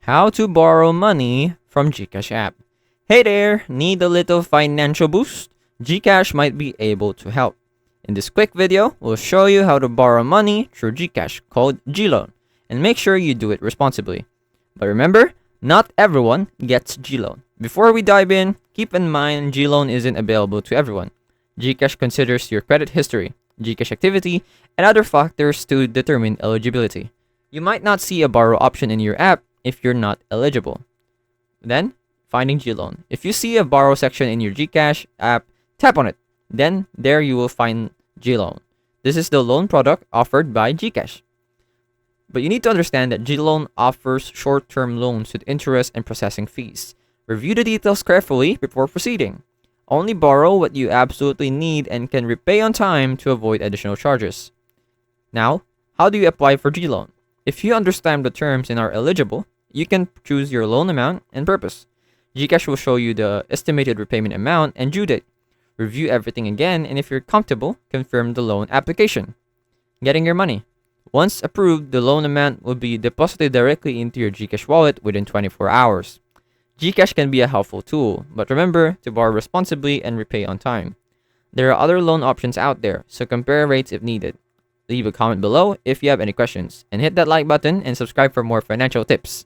How to borrow money from Gcash app. Hey there, need a little financial boost? Gcash might be able to help. In this quick video, we'll show you how to borrow money through Gcash called GLoan, and make sure you do it responsibly. But remember, not everyone gets GLoan. Before we dive in, keep in mind GLoan isn't available to everyone. Gcash considers your credit history, Gcash activity, and other factors to determine eligibility. You might not see a borrow option in your app if you're not eligible. Then, finding GLoan. If you see a borrow section in your Gcash app, tap on it. Then, there you will find GLoan. This is the loan product offered by Gcash. But you need to understand that GLoan offers short-term loans with interest and processing fees. Review the details carefully before proceeding. Only borrow what you absolutely need and can repay on time to avoid additional charges. Now, how do you apply for GLoan? If you understand the terms and are eligible, you can choose your loan amount and purpose. Gcash will show you the estimated repayment amount and due date. Review everything again, and if you're comfortable, confirm the loan application. Getting your money. Once approved, the loan amount will be deposited directly into your Gcash wallet within 24 hours. Gcash can be a helpful tool, but remember to borrow responsibly and repay on time. There are other loan options out there, so compare rates if needed. Leave a comment below if you have any questions, and hit that like button and subscribe for more financial tips.